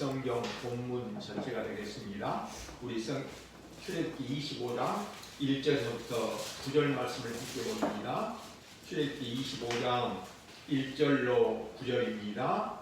성경 본문 전체가 되겠습니다. 우리 출애굽기 25장 1절부터 9절 말씀을 함께 보십니다. 출애굽기 25장 1절로 9절입니다.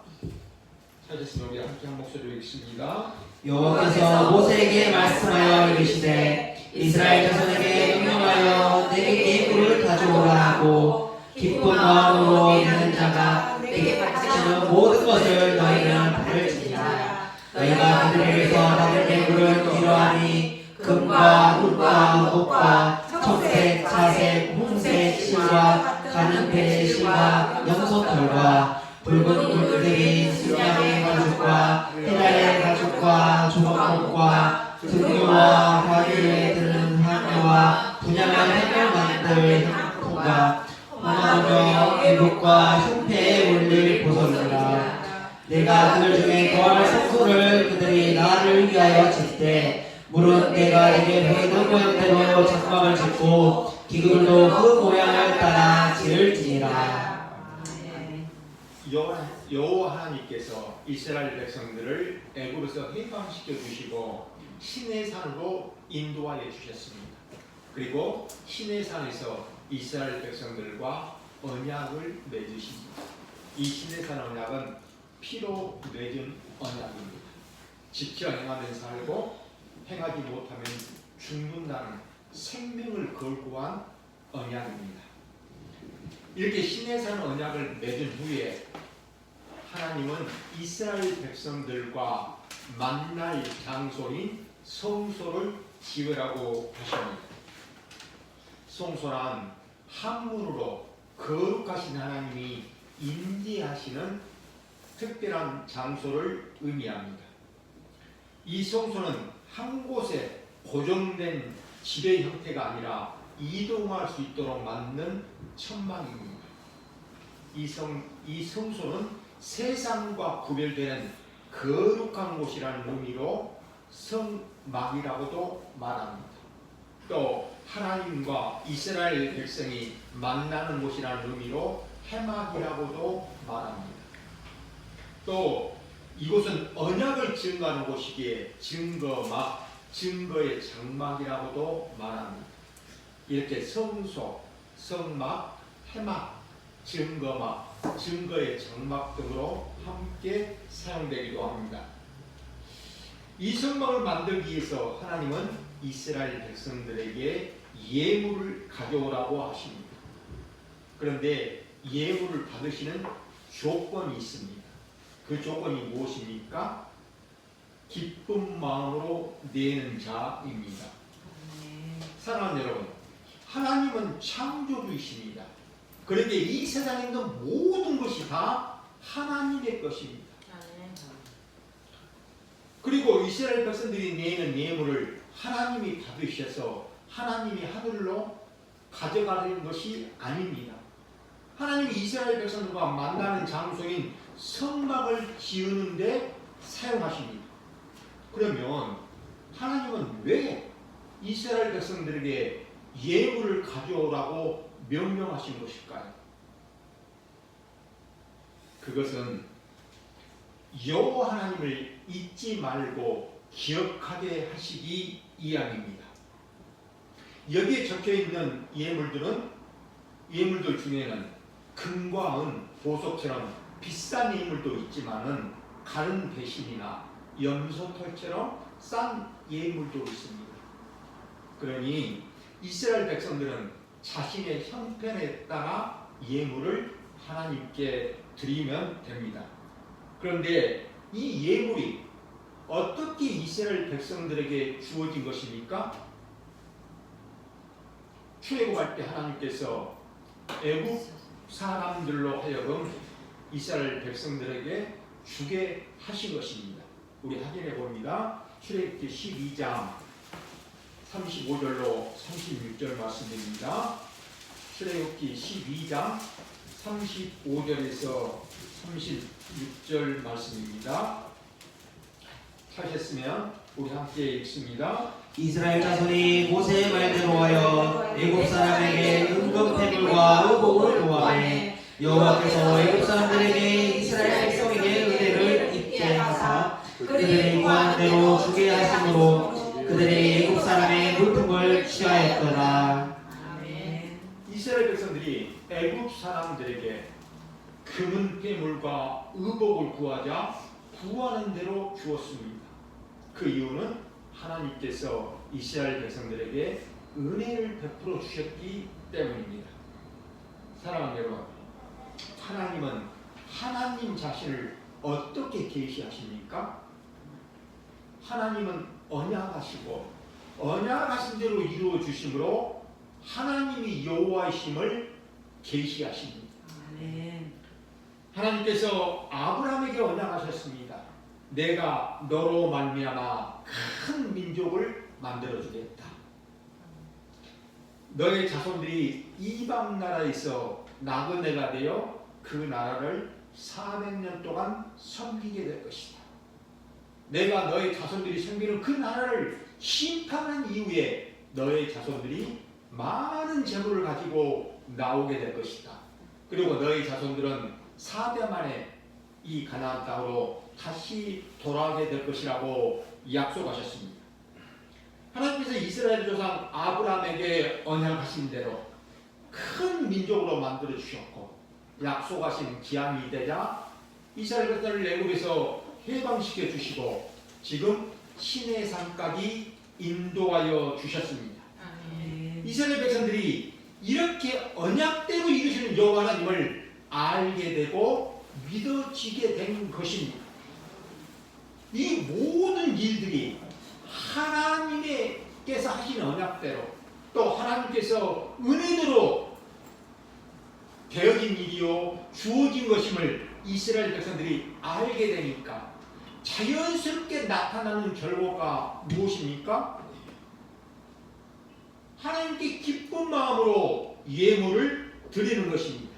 찾았으면 우리 함께 한 목소리로 읽습니다. 여호와께서 모세에게 말씀하여 이르시되 이스라엘 자손에게 명령하여 내게 예물을 가져오라 하고 기쁜 마음으로 있는 자가 내게 바치는 모든 것을 너희는 받을지니라. 너희가 그들에게서 받을 예물은 이러하니 금과 흙과 옷과 청색, 자색, 홍색 실과 가는 배 실과 염소털과 붉은 물들이 순양의 가죽과 해달의 가죽과 조각목과 등류와 바위에 드는 향료와 분양한 해결만들 향품과 홍화며 애국과 흉패에 올릴 보석이라. 내가 그들 중에 거할 성소를 그들이 나를 위하여 짓되 물은 내가 내게 보이는 모양대로 장막을 짓고 기둥도 그 모양을 따라 지을지니라. 여호와 하나님께서 이스라엘 백성들을 애굽에서 해방시켜 주시고 시내산으로 인도하여 주셨습니다. 그리고 시내산에서 이스라엘 백성들과 언약을 맺으십니다. 이 시내산 언약은 피로 맺은 언약입니다. 지켜 행하면 살고 행하지 못하면 죽는다는 생명을 걸고 한 언약입니다. 이렇게 시내산 언약을 맺은 후에 하나님은 이스라엘 백성들과 만날 장소인 성소를 지으라고 하십니다. 성소란 한문으로 거룩하신 하나님이 임재하시는 특별한 장소를 의미합니다. 이 성소는 한 곳에 고정된 집의 형태가 아니라 이동할 수 있도록 만든 천막입니다. 이 성소는 세상과 구별되는 거룩한 곳이라는 의미로 성막이라고도 말합니다. 또 하나님과 이스라엘 백성이 만나는 곳이라는 의미로 해막이라고도 말합니다. 또 이곳은 언약을 증거하는 곳이기에 증거막, 증거의 장막이라고도 말합니다. 이렇게 성소, 성막, 해막, 증거막, 증거의 장막 등으로 함께 사용되기도 합니다. 이 성막을 만들기 위해서 하나님은 이스라엘 백성들에게 예물을 가져오라고 하십니다. 그런데 예물을 받으시는 조건이 있습니다. 그 조건이 무엇입니까? 기쁜 마음으로 내는 자입니다. 사랑하는 여러분, 하나님은 창조주이십니다. 그런데 이 세상에 있는 모든 것이 다 하나님의 것입니다. 그리고 이스라엘 백성들이 내는 예물을 하나님이 받으셔서 하나님이 하늘로 가져가는 것이 아닙니다. 하나님이 이스라엘 백성들과 만나는 장소인 성막을 지으는데 사용하십니다. 그러면 하나님은 왜 이스라엘 백성들에게 예물을 가져오라고 명령하신 것일까요? 그것은 여호와 하나님을 잊지 말고 기억하게 하시기 위함입니다. 여기에 적혀있는 예물들 중에는 금과 은, 보석처럼 비싼 예물도 있지만은 가는 배신이나 염소털처럼 싼 예물도 있습니다. 그러니 이스라엘 백성들은 자신의 형편에 따라 예물을 하나님께 드리면 됩니다. 그런데 이 예물이 어떻게 이스라엘 백성들에게 주어진 것입니까? 출애굽할 때 하나님께서 애굽 사람들로 하여금 이스라엘 백성들에게 주게 하신 것입니다. 우리 확인해 봅니다. 출애굽기 12장 35절로 36절 말씀입니다. 출애굽기 12장 35절에서 36절 말씀입니다. 찾으셨으면 우리 함께 읽습니다. 이스라엘 자손이 모세의 말대로 하여 애굽 사람에게 은금패물과 의복을 도하매 여호와께서 애굽 사람들에게 이스라엘 백성에게 은혜를 입게 하사 그들이 구하는 대로 주게 하심으로 그들이 애굽 사람의 물품을 취하였더라. 아멘. 이스라엘 백성들이 애굽 사람들에게 금은 폐물과 의복을 구하자 구하는 대로 주었습니다. 그 이유는 하나님께서 이스라엘 백성들에게 은혜를 베풀어 주셨기 때문입니다. 사랑하는 여러분, 하나님은 하나님 자신을 어떻게 계시하십니까? 하나님은 언약하시고 언약하신 대로 이루어 주심으로 하나님이 여호와이심을 계시하십니다. 아멘. 하나님께서 아브라함에게 언약하셨습니다. 내가 너로 말미암아 큰 민족을 만들어 주겠다. 너의 자손들이 이방 나라에서 나그네가 되어 그 나라를 400년 동안 섬기게 될 것이다. 내가 너의 자손들이 섬기는 그 나라를 심판한 이후에 너의 자손들이 많은 재물을 가지고 나오게 될 것이다. 그리고 너의 자손들은 4대 만에 이 가나안 땅으로 다시 돌아오게 될 것이라고 약속하셨습니다. 하나님께서 이스라엘 조상 아브라함에게 언약하신 대로 큰 민족으로 만들어 주셨고 약속하신 기한이 되자 이스라엘 백성을 애굽에서 해방시켜 주시고 지금 시내 산까지 인도하여 주셨습니다. 아멘. 이스라엘 백성들이 이렇게 언약대로 이루시는 여호와 하나님을 알게 되고 믿어지게 된 것입니다. 이 모든 일들이 하나님께서 하신 언약대로 또 하나님께서 은혜대로 되어진 일이요 주어진 것임을 이스라엘 백성들이 알게 되니까 자연스럽게 나타나는 결과가 무엇입니까? 하나님께 기쁜 마음으로 예물을 드리는 것입니다.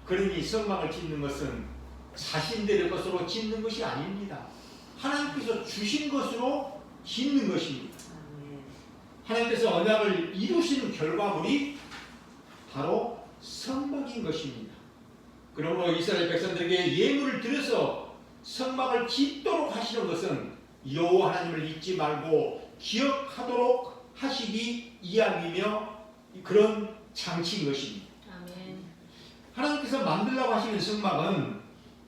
그러니 성막을 짓는 것은 자신들의 것으로 짓는 것이 아닙니다. 하나님께서 주신 것으로 짓는 것입니다. 하나님께서 언약을 이루시는 결과물이 바로 성막인 것입니다. 그러므로 이스라엘 백성들에게 예물을 드려서 성막을 짓도록 하시는 것은 여호와 하나님을 잊지 말고 기억하도록 하시기 이함이며 그런 장치인 것입니다. 아멘. 하나님께서 만들라고 하시는 성막은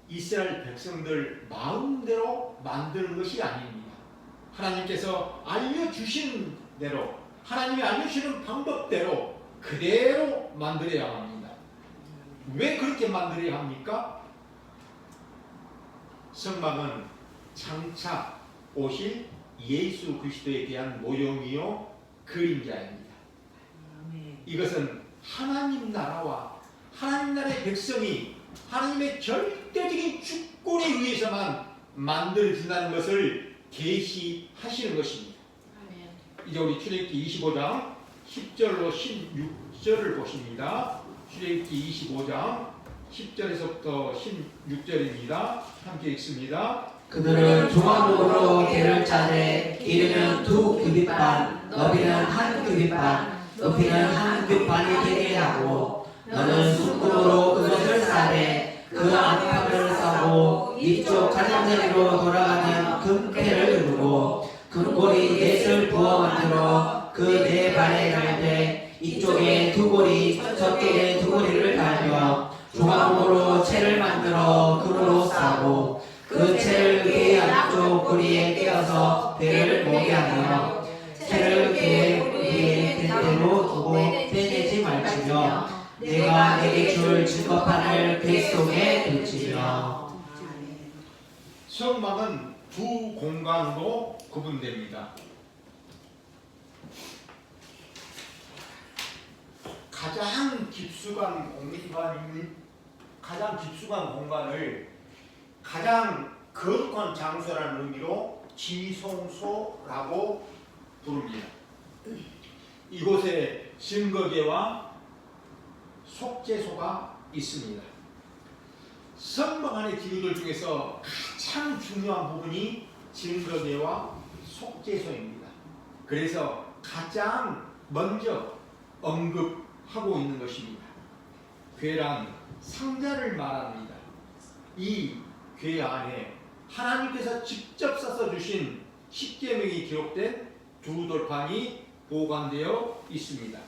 이스라엘 백성들 마음대로 만드는 것이 아닙니다. 하나님께서 알려주신 대로 하나님이 알려주시는 방법대로 그대로 만들어야 합니다. 왜 그렇게 만들어야 합니까? 성막은 장차 오실 예수 그리스도에 대한 모형이요 그림자입니다. 이것은 하나님 나라와 하나님 나라의 백성이 하나님의 절대적인 주권에 의해서만 만들어진다는 것을 계시하시는 것입니다. 아멘. 이제 우리 출애굽기 25장 10절로 16절을 보십니다. 출애굽기 25장 10절에서부터 16절입니다. 함께 읽습니다. 그들은 종합목으로 개를 짜되 길이는 2규빗반 너비는 1규빗반 높이는 1규빗반이 되게 하고 너는 순금으로 그것을 싸되 그 안팎을 싸고 이쪽 가장자리로 돌아가는 금패를 이루고 금고리 넷을 부어 만들어 그 네 발에 달되 이쪽에 2고리 저쪽에 2고리를 달며 종합목으로 채를 만들어 금으로 싸고 그 채를 그 안쪽 고리에 꿰어서 배를 모게 하며 채를 그 위에 대대로 두고 빼내지 말지며 내가 내게 줄 증거판을 배 속에 둘지며. 성막은 두 공간으로 구분됩니다. 가장 깊숙한 공간을 가장 거룩한 장소라는 의미로 지성소라고 부릅니다. 이곳에 증거계와 속죄소가 있습니다. 성막 안의 기구들 중에서 가장 중요한 부분이 증거계와 속죄소입니다. 그래서 가장 먼저 언급하고 있는 것입니다. 궤란 상자를 말합니다. 이 궤 안에 하나님께서 직접 써서 주신 십계명이 기록된 두 돌판이 보관되어 있습니다.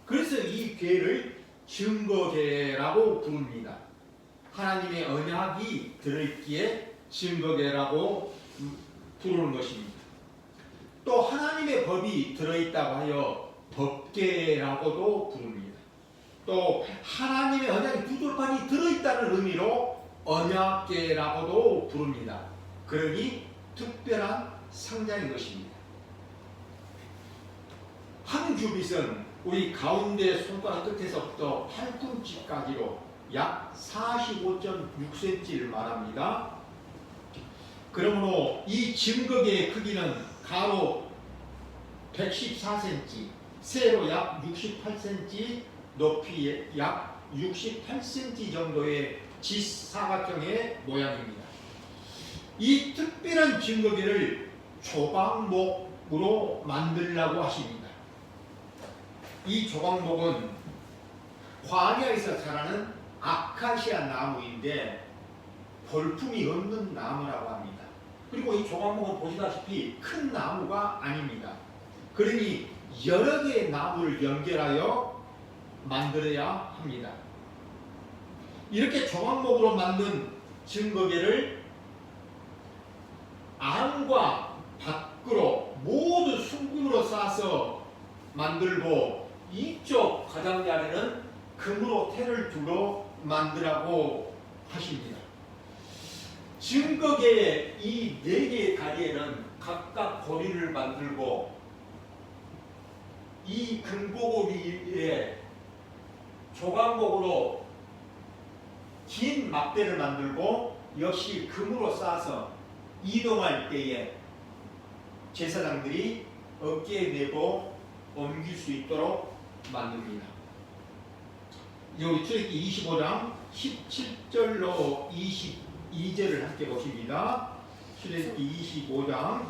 그래서 이 궤를 증거궤라고 부릅니다. 하나님의 언약이 들어있기에 증거궤라고 부르는 것입니다. 또 하나님의 법이 들어있다고 하여 법궤라고도 부릅니다. 또 하나님의 언약이 두 돌판이 들어있다는 의미로 언약궤라고도 부릅니다. 그러니 특별한 상자인 것입니다. 한 규빗은 우리 가운데 손가락 끝에서부터 팔꿈치까지로 약 45.6cm를 말합니다. 그러므로 이 증거계의 크기는 가로 114cm, 세로 약 68cm, 높이 약 68cm 정도의 지사각형의 모양입니다. 이 특별한 증거계를 조각목으로 만들라고 하십니다. 이 조각목은 광야에서 자라는 아카시아 나무인데 볼품이 없는 나무라고 합니다. 그리고 이 조각목은 보시다시피 큰 나무가 아닙니다. 그러니 여러 개의 나무를 연결하여 만들어야 합니다. 이렇게 조각목으로 만든 증거계를 안과 밖으로 모두 순금으로 싸서 만들고 이쪽 가장자리는 금으로 테를 두고 만들라고 하십니다. 증거계의 이 네 개의 다리에는 각각 고리를 만들고 이 금고고리에 조각목으로 긴 막대를 만들고 역시 금으로 싸서 이동할 때에 제사장들이 어깨에 메고 옮길 수 있도록 만듭니다. 여기 출애굽기 25장 17절로 22절을 함께 보십니다. 출애굽기 25장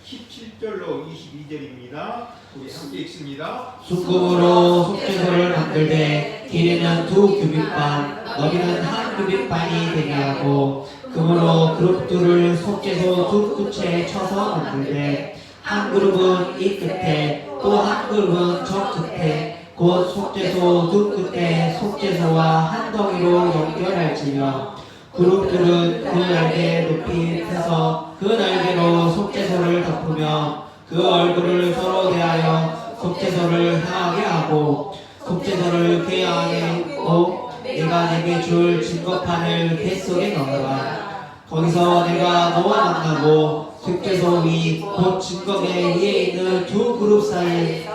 17절로 22절입니다. 우리 함께 읽습니다. 순금으로 속죄소를 만들되 길이는 2규빗반, 너비는 1규빗반이 되게 하고 금으로 그룹들을 속죄소 두 끝에 쳐서 만들되 한 그룹은 이 끝에 또 한 그룹은 저 끝에 곧 속죄소 두 끝에 속죄소와 한 덩이로 연결할지며 그룹들은 그 날개 높이 펴서 그 날개로 속죄소를 덮으며 그 얼굴을 서로 대하여 속죄소를 향하게 하고 속죄소를 궤 안에 있고 내가 내게 줄 증거판을 궤 속에 넣어라. 거기서 내가 너와 만나고 속죄소 위 곧 증거궤 위에 있는 두 그룹 사이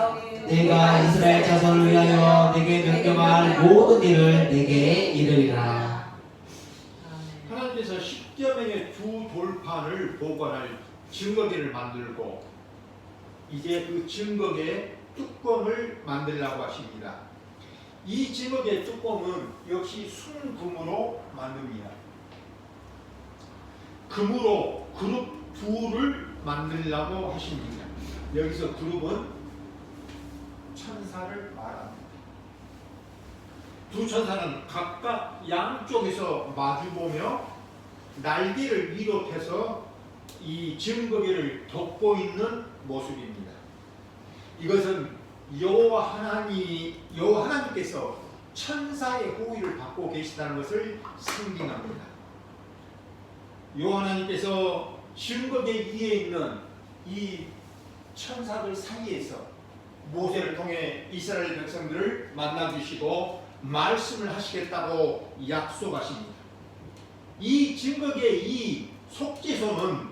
내가 이스라엘 자손을 위하여 내게 명령할 모든 일을 내게 이르리라. 하나님께서 십계명의 두 돌판을 보관할 증거궤를 만들고 이제 그 증거궤 뚜껑을 만들라고 하십니다. 이 증거궤 뚜껑은 역시 순금으로 만듭니다. 금으로 그룹 둘을 만들라고 하십니다. 여기서 그룹은 천사를 말합니다. 두 천사는 각각 양쪽에서 마주보며 날개를 위로 펴서 이 증거궤를 덮고 있는 모습입니다. 이것은 여호와 하나님께서 천사의 호의를 받고 계시다는 것을 상징합니다. 여호와 하나님께서 증거궤 위에 있는 이 천사들 사이에서 모세를 통해 이스라엘 백성들을 만나주시고 말씀을 하시겠다고 약속하십니다. 이 증거궤 이 속죄소는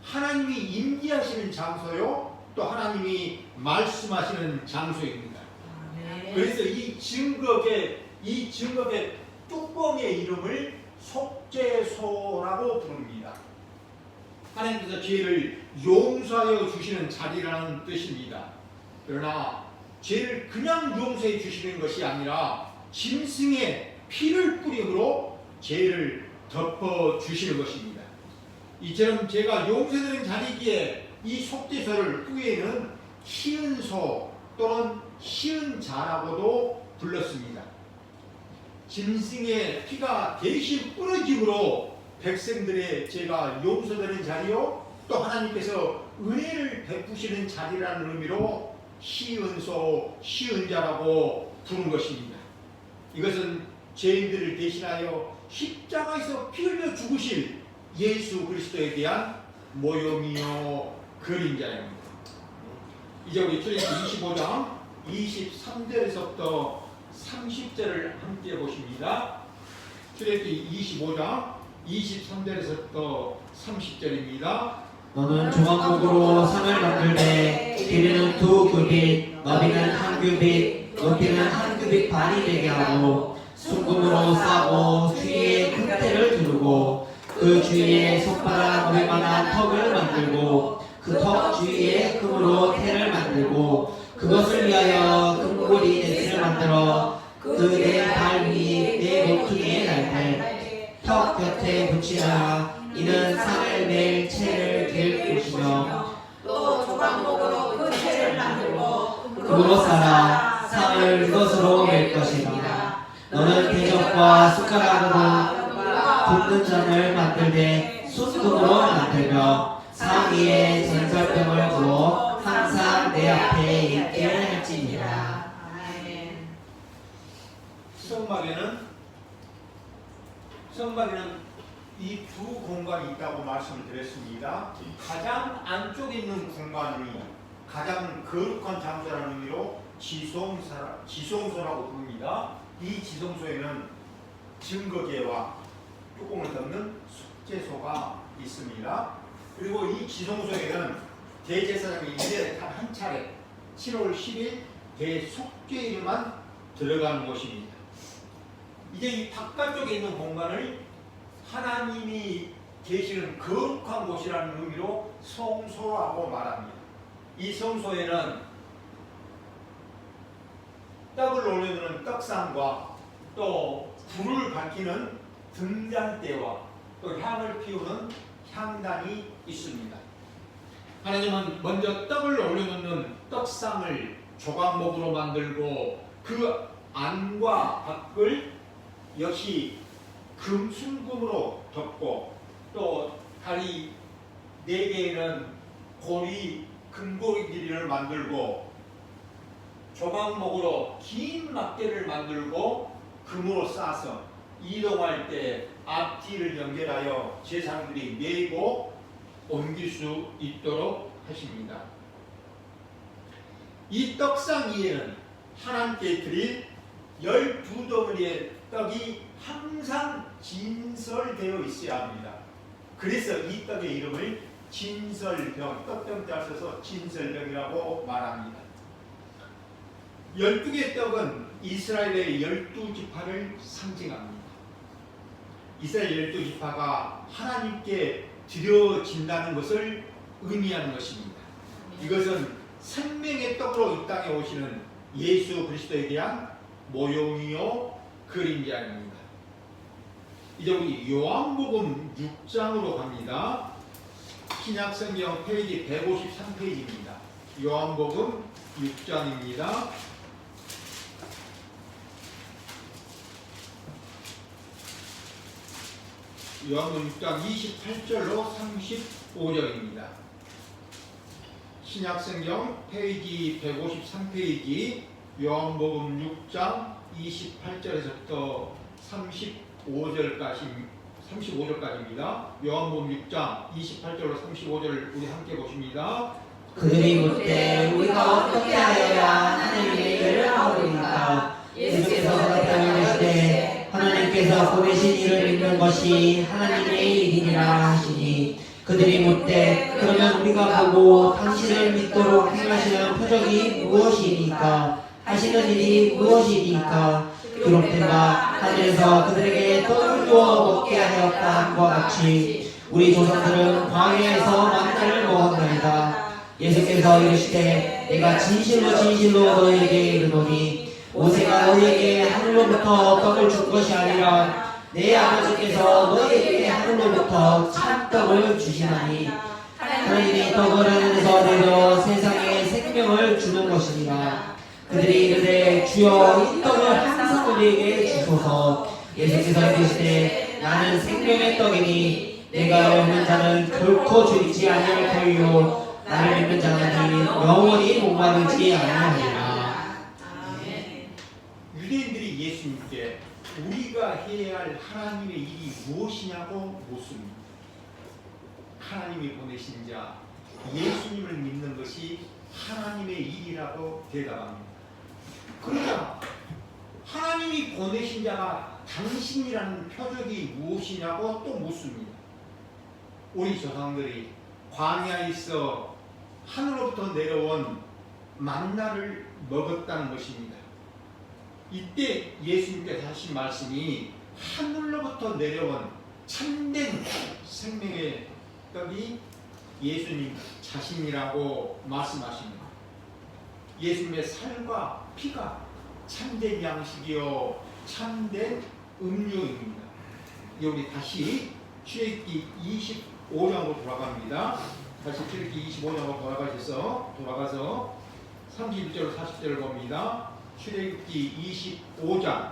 하나님이 임재하시는 장소요 또 하나님이 말씀하시는 장소입니다. 그래서 이 증거궤 뚜껑의 이름을 속죄소라고 부릅니다. 하나님께서 죄를 용서하여 주시는 자리라는 뜻입니다. 그러나 죄를 그냥 용서해 주시는 것이 아니라 짐승의 피를 뿌림으로 죄를 덮어 주시는 것입니다. 이처럼 죄가 용서되는 자리기에 이 속죄소를 후에는 희은소 또는 희은자라고도 불렀습니다. 짐승의 피가 대신 뿌려짐으로 백성들의 죄가 용서되는 자리요, 또 하나님께서 은혜를 베푸시는 자리라는 의미로 시은소, 시은자라고 부른 것입니다. 이것은 죄인들을 대신하여 십자가에서 피 흘려 죽으실 예수 그리스도에 대한 모형이요 그림자입니다. 이제 우리 출애굽기 25장 23절에서부터 30절을 함께 보십니다. 출애굽기 25장 23절에서부터 30절입니다. 너는 조각목으로 상을 만들되 길이는 2규빗, 너비는 1규빗, 높이는 1규빗 반이 되게 하고 순금으로 싸고 주위에 큰 때를 두르고 그 주위에 손바닥 모래만한 턱을 만들고 그 턱 주위에 금으로 태를 만들고 그것을 위하여 금고리 넷을 만들어 그 네 발 위 네 모퉁이에 달되 턱 곁에 붙이라. 이는 상을 낼 채를 갤 곳이며 또 조각목으로 그 채를 만들고 그로 싸라. 상을 이것으로 맬 것이라. 너는 대접과 숟가락으로 붓는 잔을 만들되 숯금으로 만들며 상 위에 전설병을 두어 항상 내 앞에 있게 할지니라. 아멘. 성막에는 이 두 공간이 있다고 말씀을 드렸습니다. 가장 안쪽에 있는 공간이 가장 거룩한 장소라는 의미로 지성소라고 부릅니다. 이 지성소에는 증거계와 뚜껑을 덮는 속죄소가 있습니다. 그리고 이 지성소에는 대제사장이 1년에 단 한 차례 7월 10일 대속죄일만 들어가는 곳입니다. 이제 이 바깥쪽에 있는 공간을 하나님이 계시는 거룩한 곳이라는 의미로 성소라고 말합니다. 이 성소에는 떡을 올려두는 떡상과 또 불을 밝히는 등잔대와 또 향을 피우는 향단이 있습니다. 하나님은 먼저 떡을 올려놓는 떡상을 조각목으로 만들고 그 안과 밖을 역시 순금으로 덮고 또 다리 4개에는 금고리 길이를 만들고 조각목으로 긴 막대를 만들고 금으로 싸서 이동할 때 앞뒤를 연결하여 제사장들이 메고 옮길 수 있도록 하십니다. 이 떡상 위에는 하나님께 드릴 12덩어리의 떡이 항상 진설되어 있어야 합니다. 그래서 이 떡의 이름을 진설병, 떡병자를 써서 진설병이라고 말합니다. 12개의 떡은 이스라엘의 12지파를 상징합니다. 이스라엘 12지파가 하나님께 드려진다는 것을 의미하는 것입니다. 이것은 생명의 떡으로 이 땅에 오시는 예수 그리스도에 대한 모형이요 그림자입니다. 이제 우리 요한복음 6장으로 갑니다. 신약성경 페이지 153페이지입니다. 요한복음 6장입니다. 요한복음 6장 28절로 35절입니다. 신약성경 페이지 153페이지 요한복음 6장 28절에서부터 35절까지입니다. 요한복음 6장 28절로 35절을 우리 함께 보십니다. 그들이 묻되 우리가 어떻게 하여야 하나님의 일을 하오리까? 예수께서 대답하시되 하나님께서 보내신 이를 믿는 것이 하나님의 일이니라 하시니 그들이 묻되 그러면 우리가 보고 당신을 믿도록 행하시는 표적이 무엇이니까? 하시는 일이 무엇이니까? 기록된 바 하늘에서 그들에게 떡을 주어 먹게 하였다 함과 같이 우리 조상들은 광야에서 만나를 먹었나이다. 예수께서 이르시되 내가 진실로 진실로 너희에게 이르노니 모세가 너희에게 하늘로부터 떡을 준 것이 아니라 내 아버지께서 너희에게 하늘로부터 참떡을 주시나니 하나님이 떡을 하늘에서 내려 세상에 생명을 주는 것이니라. 그들이 이르되 주여 이 떡을 항상 우리에게 주소서. 예수께서 이르시되 나는 생명의 떡이니 내가 먹는 자는 결코 줄이지 아니할 터이요 나를 믿는 자는 영원히 목마르지 아니하리라. 아멘. 유대인들이 예수님께 우리가 해야 할 하나님의 일이 무엇이냐고 묻습니다. 하나님이 보내신 자 예수님을 믿는 것이 하나님의 일이라고 대답합니다. 그러나 하나님이 보내신 자가 당신이라는 표적이 무엇이냐고 또 묻습니다. 우리 조상들이 광야에 있어 하늘로부터 내려온 만나를 먹었다는 것입니다. 이때 예수님께서 하신 말씀이 하늘로부터 내려온 참된 생명의 떡이 예수님 자신이라고 말씀하십니다. 예수님의 살과 피가 참된 양식이요 참된 음료입니다. 우리 다시 출애굽기 25장으로 돌아갑니다. 다시 출애굽기 25장으로 돌아가서 31절 40절을 봅니다. 출애굽기 25장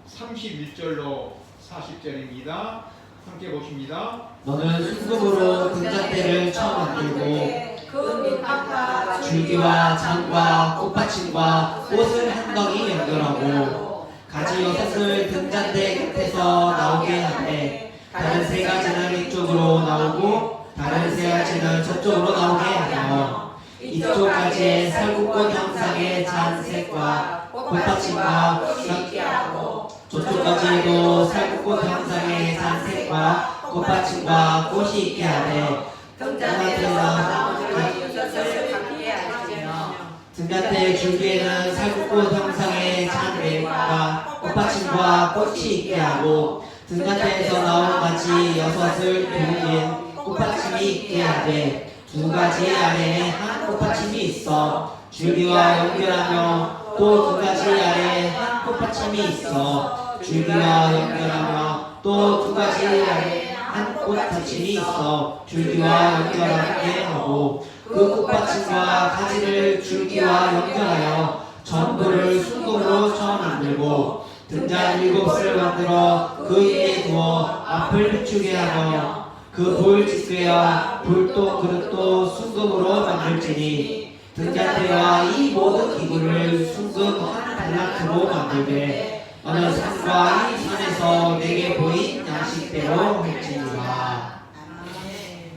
31절로 40절입니다. 함께 보십니다. 너는 순금으로 등잔대를 처 만들고 그 밑바닥과 줄기와 장과 꽃받침과 꽃을 한 덩이 연결하고 가지 6을 등잔대 끝에서 나오게 하되 다른 3가지는 이쪽으로 나오고 다른 3가지는 저쪽으로 나오게 하며 이쪽 가지에 살구꽃 형상의 잔색과 꽃받침과 꽃이 있게 하고 저쪽 가지에도 살구꽃 형상의 잔색과 꽃받침과 꽃이 있게 하되 등잔대에서 나오는 이것을 갖게 하시며 등잔대 줄기에는 살구꽃 형상의 잔색과 꽃받침과 꽃이 있게 하고 등잔대에서 나온 가지 6을 둘린 꽃받침이 있게 하되 2가지 아래에 한 꽃받침이 있어 줄기와 연결하며 또 2가지 아래에 한 꽃받침이 있어 줄기와 연결하며 또 2가지 아래에 한 꽃받침이 있어 줄기와 연결하게 하고 그 꽃받침과 가지를 줄기와 연결하여 전부를 순금으로 처 만들고 등잔 7을 만들어 그 위에 두어 앞을 비추게 하며 그 돌 집게와 불도 그릇도 순금으로 만들지니 등잔대와 이 모든 기구를 순금 한 달란트로 만들되 어느 산과 이 산에서 내게 보인 양식대로 할지니라. 아멘.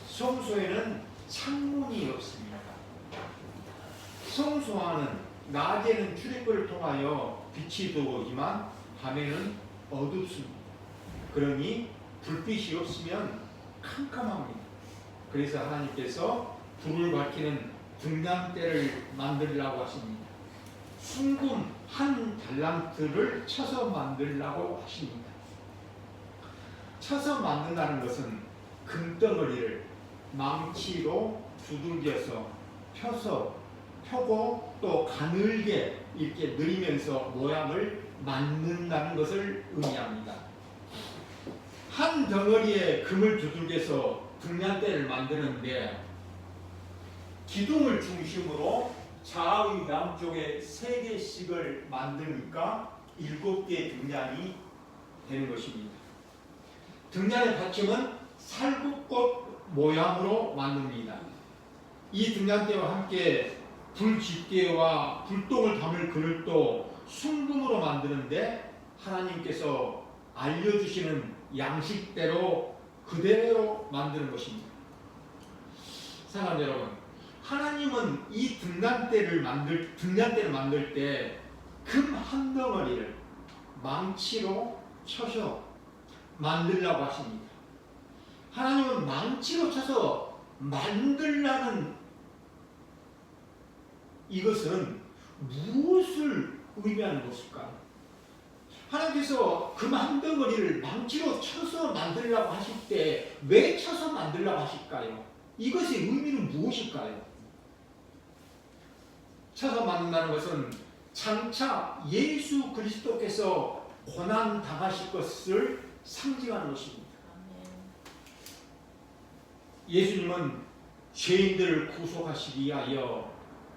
성소에는 창문이 없습니다. 성소 안은 낮에는 출입구를 통하여 빛이 들어오지만 밤에는 어둡습니다. 그러니 불빛이 없으면 캄캄합니다. 그래서 하나님께서 불을 밝히는 등잔대를 만들라고 하십니다. 순금 한 달란트를 쳐서 만들라고 하십니다. 쳐서 만든다는 것은 금덩어리를 망치로 두들겨서 펴고 또 가늘게 이렇게 늘리면서 모양을 만든다는 것을 의미합니다. 한 덩어리에 금을 두들겨서 등잔대를 만드는데 기둥을 중심으로 좌의 남쪽에 3개씩을 만드니까 7개의 등잔이 되는 것입니다. 등잔의 받침은 살구꽃 모양으로 만듭니다. 이 등잔대와 함께 불집게와 불똥을 담을 그릇도 순금으로 만드는데 하나님께서 알려주시는 양식대로 그대로 만드는 것입니다. 사랑하는 여러분, 하나님은 이 등잔대를 만들 때 금 한 덩어리를 망치로 쳐서 만들라고 하십니다. 하나님은 망치로 쳐서 만들라는 이것은 무엇을 의미하는 것일까요? 하나님께서 금 한 덩어리를 망치로 쳐서 만들라고 하실 때 왜 쳐서 만들라고 하실까요? 이것의 의미는 무엇일까요? 쳐서 만든다는 것은 장차 예수 그리스도께서 고난 당하실 것을 상징하는 것입니다. 예수님은 죄인들을 구속하시기 위하여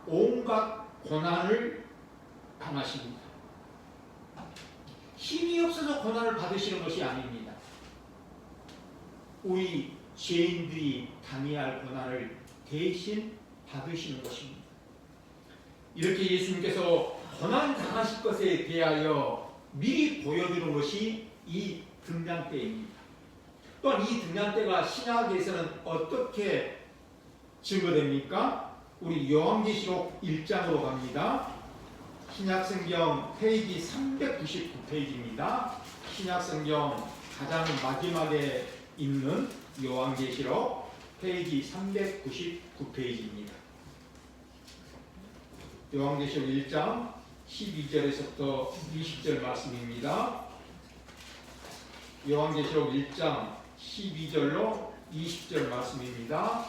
온갖 고난을 당하십니다. 힘이 없어서 고난을 받으시는 것이 아닙니다. 우리 죄인들이 당해야 할 고난을 대신 받으시는 것입니다. 이렇게 예수님께서 고난 당하실 것에 대하여 미리 보여주는 것이 이 등잔대입니다. 또한 이 등잔대가 신약에서는 어떻게 증거됩니까? 우리 요한계시록 1장으로 갑니다. 신약성경 페이지 399페이지입니다. 신약성경 가장 마지막에 있는 요한계시록 페이지 399페이지입니다. 요한계시록 1장 12절에서부터 20절 말씀입니다. 요한계시록 1장 12절로 20절 말씀입니다.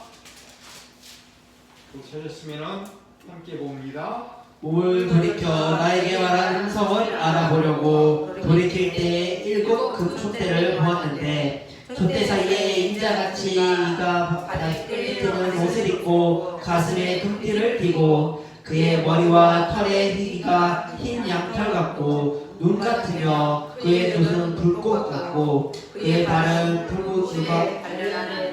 찾았으면 함께 봅니다. 몸을 돌이켜 나에게 말한 음성을 알아보려고 돌이킬 때 7 금촛대를 보았는데 촛대 사이에 인자같이 이가 뜨는 옷을 입고 가슴에 금띠를 띠고 그의 머리와 털의 희기가 흰 양털 같고 눈 같으며 그의 눈은 불꽃 같고 그의 발은 불꽃으로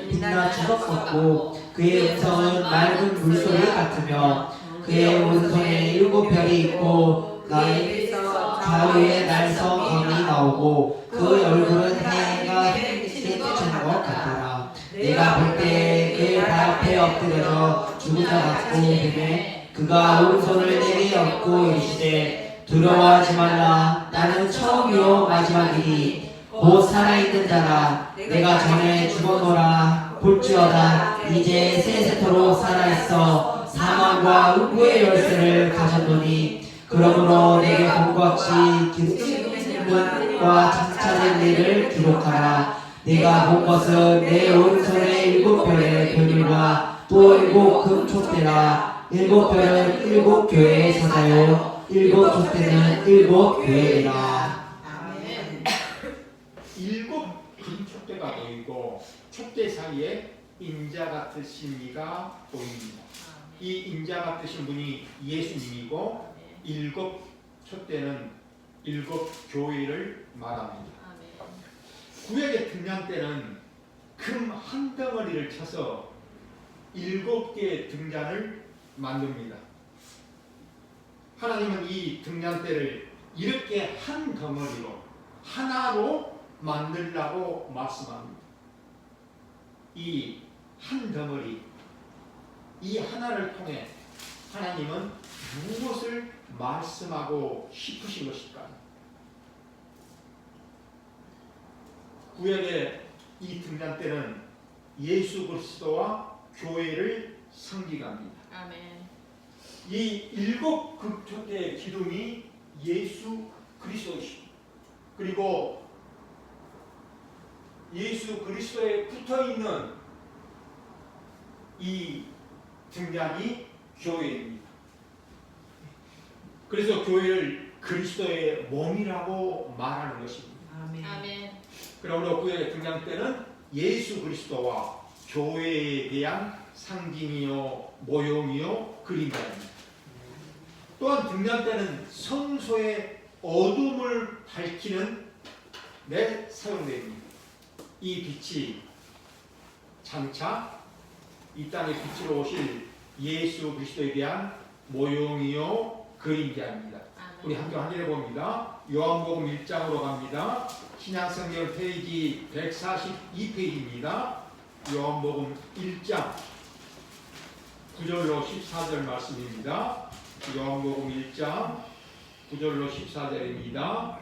빛나 주석 같고 그의 음성은 맑은 물소리 같으며 그의 오른손에 7 별이 있고 나의 좌우에 날성 검이 나오고 그 얼굴은 해가 햇빛에 비추는 것 같더라. 내가 볼 때 그의 발 앞에 엎드려져 죽은 자 같고 뱀에 그가 오른손을 내게 얹고 이르시되 두려워하지 말라. 나는 처음이요 마지막이니 곧 살아있는 자라. 내가 전에 죽었노라. 볼지어다 이제 새 세토로 살아있어 사망과 음부의 열쇠를 가졌노니 그러므로 내게 본것 같이 기록과 장차된 일을 기록하라. 내가 본 것은 내 오른손에 7 별의 별들과 또 7 금촛대라. 7 별은 7 교회의 사자요 7 촛대는 7 교회이라. 아멘. 7 금촛대가 보이고 촛대 사이에 인자 같으신 이가 보입니다. 이 인자 같으신 분이 예수님이고 7 촛대는 7 교회를 말합니다. 구약의 등잔대는 금 한 덩어리를 쳐서 7개의 등잔을 만듭니다. 하나님은 이 등잔대를 이렇게 한 덩어리로 하나로 만들라고 말씀합니다. 이 한 덩어리, 이 하나를 통해 하나님은 무엇을 말씀하고 싶으신 것일까? 구약의 이 등잔대는 예수 그리스도와 교회를 상징합니다. 아멘. 이 7 금촛대의 기둥이 예수 그리스도이십니다. 그리고 예수 그리스도에 붙어있는 이 등잔이 교회입니다. 그래서 교회를 그리스도의 몸이라고 말하는 것입니다. 아멘. 그러므로 구약의 등잔대는 예수 그리스도와 교회에 대한 상징이요 모형이요 그림자입니다. 또한 등잔대는 성소의 어둠을 밝히는 데 사용됩니다. 이 빛이 장차 이 땅에 빛으로 오실 예수 그리스도에 대한 모형이요 그림자입니다. 우리 함께 확인해 봅니다. 요한복음 1장으로 갑니다. 신약성경 페이지 142페이지입니다. 요한복음 1장 9절로 14절 말씀입니다. 요한복음 1장 9절로 14절입니다.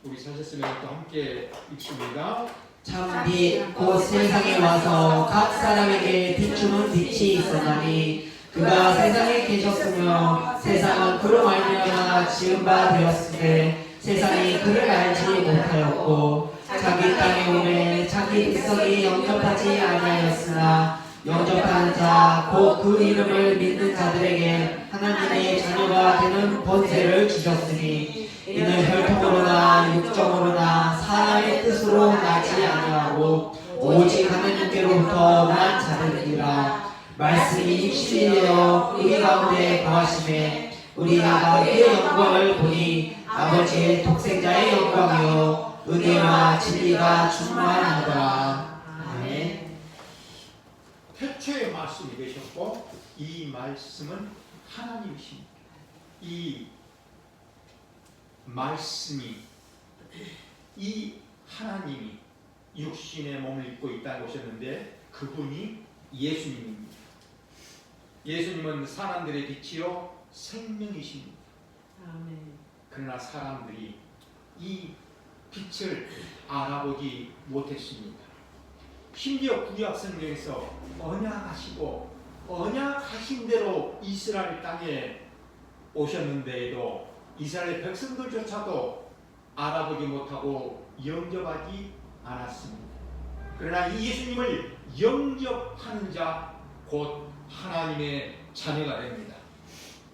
우리 사셨으면 또 함께 읽습니다. 참빛 곧 세상에 와서 각 사람에게 비추는 빛이 있었나니 그가 세상에 계셨으며 세상은 그로 말미암아 지은 바 되었으되 세상이 그를 알지 못하였고 자기 땅에 오매 자기 백성이 영접하지 아니하였으나 영접하는 자 곧 그 이름을 믿는 자들에게 하나님의 자녀가 되는 권세를 주셨으니 이는 혈통으로나 육정으로나 사람의 뜻으로 나지 아니하고 오직 하나님께로부터 난 자들이라. 말씀이 육신이 되어 우리 가운데 거하심에 우리가 그의 영광을 보니 아버지의 독생자의 영광이요 은혜와 진리가 충만하더라. 아멘. 태초에 말씀이 되셨고 이 말씀은 하나님이십니다. 이 말씀이 이 하나님이 육신의 몸을 입고 있다고 하셨는데 그분이 예수님입니다. 예수님은 사람들의 빛이요 생명이십니다. 아멘. 그러나 사람들이 이 빛을 알아보지 못했습니다. 심지어 구약 성경에서 언약하시고 언약하신 대로 이스라엘 땅에 오셨는데도 이스라엘 백성들조차도 알아보지 못하고 영접하지 않았습니다. 그러나 이 예수님을 영접하는 자 곧 하나님의 자녀가 됩니다.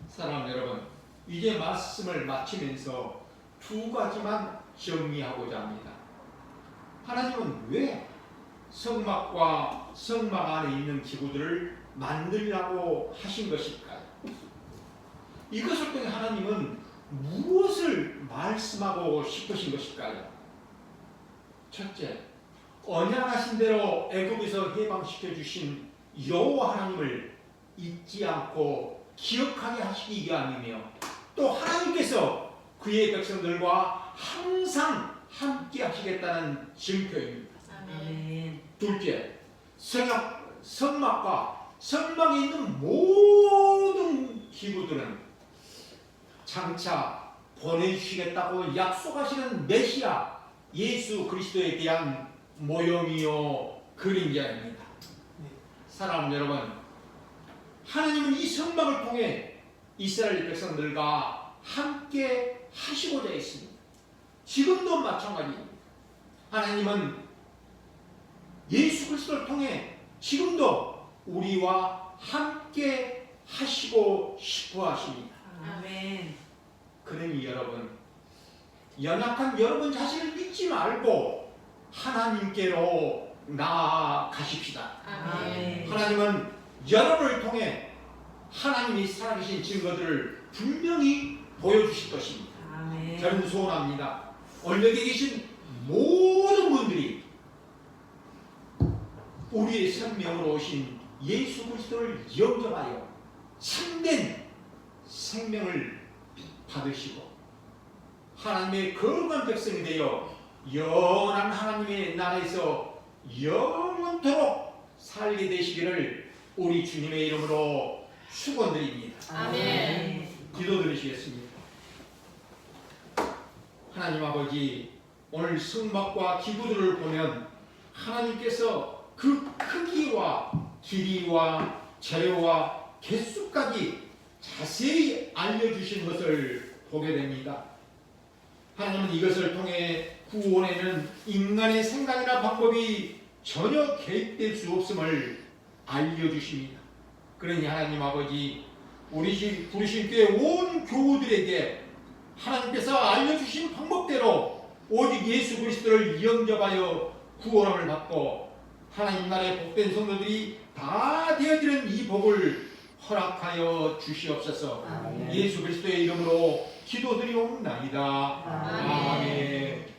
사랑하는 여러분, 이제 말씀을 마치면서 두 가지만 정리하고자 합니다. 하나님은 왜 성막과 성막 안에 있는 기구들을 만들라고 하신 것일까요? 이것을 통해 하나님은 무엇을 말씀하고 싶으신 것일까요? 첫째, 언약하신 대로 애굽에서 해방시켜 주신 여호와 하나님을 잊지 않고 기억하게 하시기 위함이며 또 하나님께서 그의 백성들과 항상 함께 하시겠다는 증표입니다. 아멘. 둘째, 성막과 성막에 있는 모든 기구들은 장차 보내주시겠다고 약속하시는 메시아 예수 그리스도에 대한 모형이요 그림자입니다. 사랑하는 여러분, 하나님은 이 성막을 통해 이스라엘 백성들과 함께 하시고자 했습니다. 지금도 마찬가지입니다. 하나님은 예수 그리스도를 통해 지금도 우리와 함께 하시고 싶어 하십니다. 아멘. 그러니 여러분, 연약한 여러분 자신을 믿지 말고 하나님께로 나아가십시다. 아멘. 하나님은 여러분을 통해 하나님이 살아계신 증거들을 분명히 보여주실 것입니다. 아멘. 저는 소원합니다. 언덕에 계신 모든 분들이 우리의 생명으로 오신 예수 그리스도를 영접하여 참된 생명을 받으시고 하나님의 거룩한 백성이 되어 영원한 하나님의 나라에서 영원토록 살게 되시기를 우리 주님의 이름으로 축원드립니다. 아멘. 기도드리시겠습니다. 하나님 아버지, 오늘 성막과 기구들을 보면 하나님께서 그 크기와 길이와 재료와 개수까지 자세히 알려주신 것을 보게 됩니다. 하나님은 이것을 통해 구원에는 인간의 생각이나 방법이 전혀 개입될 수 없음을 알려주십니다. 그러니 하나님 아버지, 우리 부르신 교회 온 교우들에게 하나님께서 알려주신 방법대로 오직 예수 그리스도를 영접하여 구원을 받고 하나님 나라의 복된 성도들이 다 되어지는 이 복을 허락하여 주시옵소서. 아멘. 예수 그리스도의 이름으로 기도드리옵나이다. 아멘. 아멘.